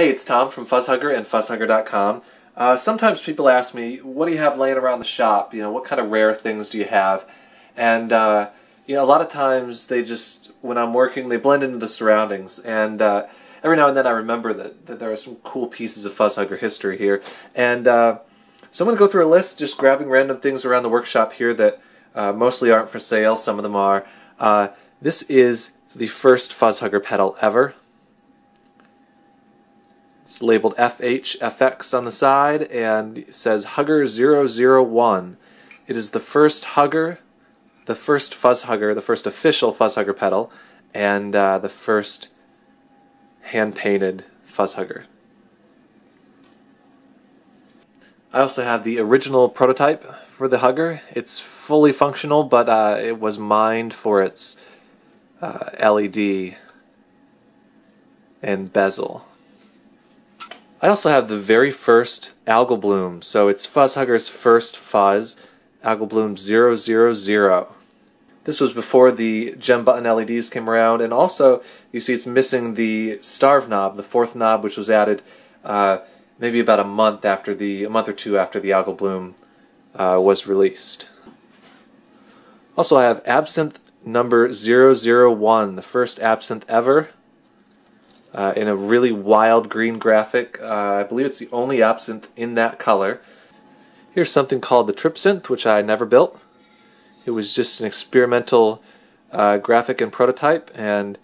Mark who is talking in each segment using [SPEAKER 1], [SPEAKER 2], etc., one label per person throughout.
[SPEAKER 1] Hey, it's Tom from FuzzHugger and FuzzHugger.com. Sometimes people ask me, what do you have laying around the shop? You know, what kind of rare things do you have? And, you know, a lot of times they just, when I'm working, they blend into the surroundings. And every now and then I remember that there are some cool pieces of FuzzHugger history here. And so I'm going to go through a list, just grabbing random things around the workshop here that mostly aren't for sale. Some of them are. This is the first FuzzHugger pedal ever. It's labeled FHFX on the side, and it says Hugger 001. It is the first Hugger, the first FuzzHugger, the first official FuzzHugger pedal, and the first hand-painted FuzzHugger. I also have the original prototype for the Hugger. It's fully functional, but it was mined for its LED and bezel. I also have the very first Algal Bloom, so it's FuzzHugger's first fuzz, Algal Bloom 000. This was before the gem button LEDs came around, and also you see it's missing the starve knob, the fourth knob, which was added maybe about a month or two after the Algal Bloom was released. Also, I have Absinthe number 001, the first Absinthe ever. In a really wild green graphic. I believe it's the only Absinthe in that color. Here's something called the Tripsynth, which I never built. It was just an experimental graphic and prototype, and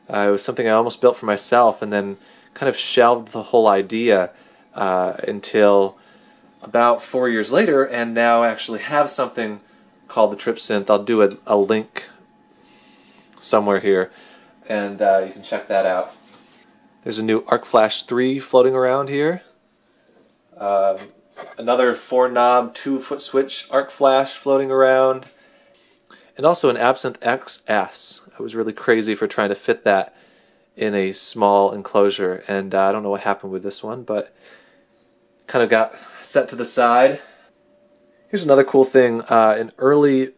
[SPEAKER 1] it was something I almost built for myself and then kind of shelved the whole idea until about 4 years later, and now actually have something called the Tripsynth. I'll do a link somewhere here, and you can check that out. There's a new Arc Flash 3 floating around here. Another 4-knob, 2-foot switch Arc Flash floating around. And also an Absinthe XS. I was really crazy for trying to fit that in a small enclosure. And I don't know what happened with this one, but kind of got set to the side. Here's another cool thing, an early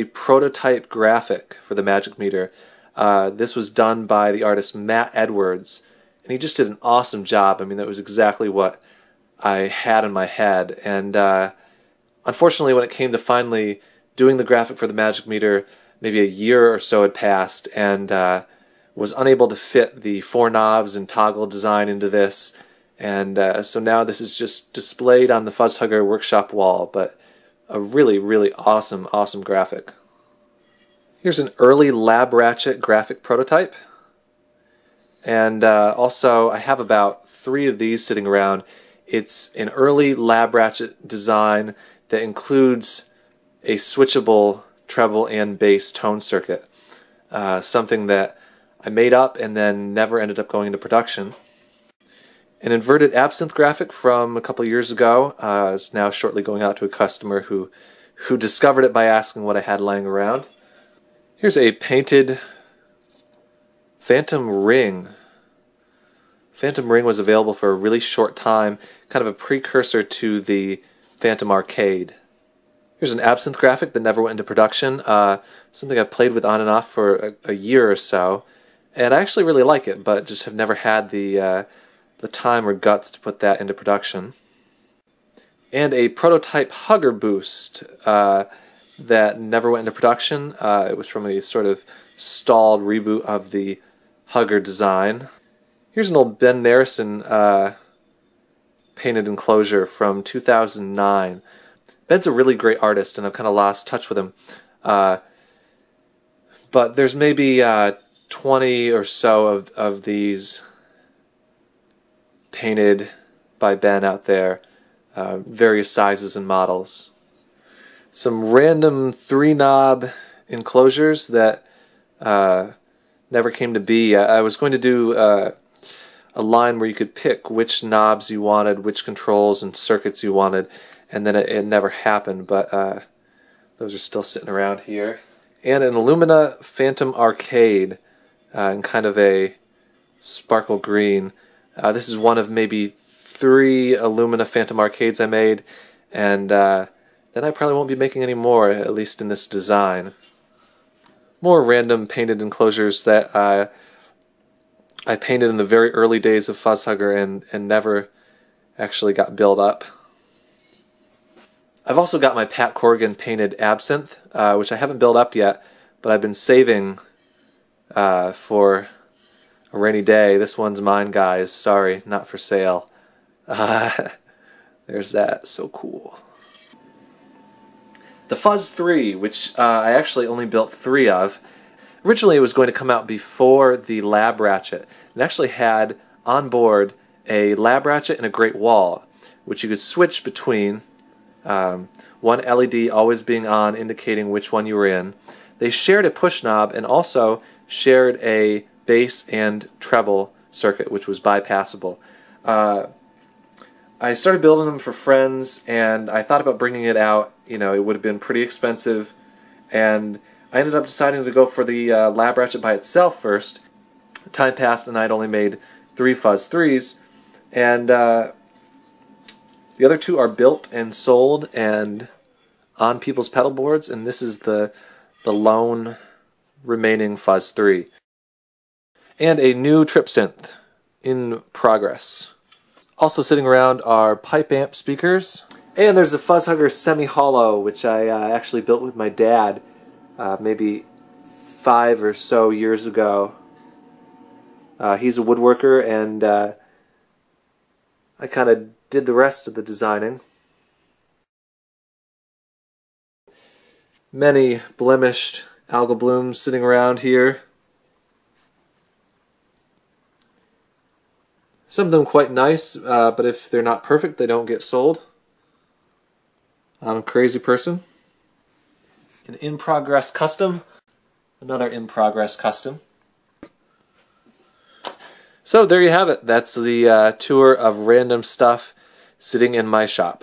[SPEAKER 1] prototype graphic for the Magic Meter. This was done by the artist Matt Edwards, and he just did an awesome job. I mean, that was exactly what I had in my head. And unfortunately, when it came to finally doing the graphic for the Magic Meter, maybe a year or so had passed, and was unable to fit the 4 knobs and toggle design into this. And so now this is just displayed on the FuzzHugger workshop wall, but a really, really awesome graphic. Here's an early Lab Ratchet graphic prototype, and also I have about 3 of these sitting around. It's an early Lab Ratchet design that includes a switchable treble and bass tone circuit, something that I made up and then never ended up going into production. An inverted Absinthe graphic from a couple years ago is now shortly going out to a customer who discovered it by asking what I had laying around. Here's a painted Phantom Ring. Phantom Ring was available for a really short time, kind of a precursor to the Phantom Arcade. Here's an Absinthe graphic that never went into production, something I've played with on and off for a year or so, and I actually really like it, but just have never had the time or guts to put that into production. And a prototype Hugger boost that never went into production. It was from a sort of stalled reboot of the Hugger design. Here's an old Ben Narrison painted enclosure from 2009. Ben's a really great artist, and I've kind of lost touch with him. But there's maybe 20 or so of these painted by Ben out there, various sizes and models. Some random 3-knob enclosures that never came to be. I was going to do a line where you could pick which knobs you wanted, which controls and circuits you wanted, and then it never happened, but those are still sitting around here. And an Illumina Phantom Arcade in kind of a sparkle green. This is one of maybe 3 Illumina Phantom Arcades I made, and then I probably won't be making any more, at least in this design. More random painted enclosures that I painted in the very early days of FuzzHugger and never actually got built up. I've also got my Pat Corrigan painted Absinthe, which I haven't built up yet, but I've been saving for a rainy day. This one's mine, guys. Sorry, not for sale. There's that. So cool. The Fuzz 3, which I actually only built 3 of. Originally it was going to come out before the Lab Ratchet. It actually had on board a Lab Ratchet and a Great Wall, which you could switch between, one LED always being on, indicating which one you were in. They shared a push knob and also shared a bass and treble circuit, which was bypassable. I started building them for friends, and I thought about bringing it out. You know, it would have been pretty expensive, and I ended up deciding to go for the Lab Ratchet by itself first. Time passed, and I'd only made 3 Fuzz 3s, and the other 2 are built and sold and on people's pedal boards, and this is the lone remaining Fuzz 3. And a new trip synth in progress. Also sitting around are pipe amp speakers, and there's a FuzzHugger SemiHollow, which I actually built with my dad maybe 5 or so years ago. He's a woodworker, and I kind of did the rest of the designing. Many blemished algal blooms sitting around here. Some of them quite nice, but if they're not perfect, they don't get sold. I'm a crazy person. An in-progress custom. Another in-progress custom. So there you have it. That's the tour of random stuff sitting in my shop.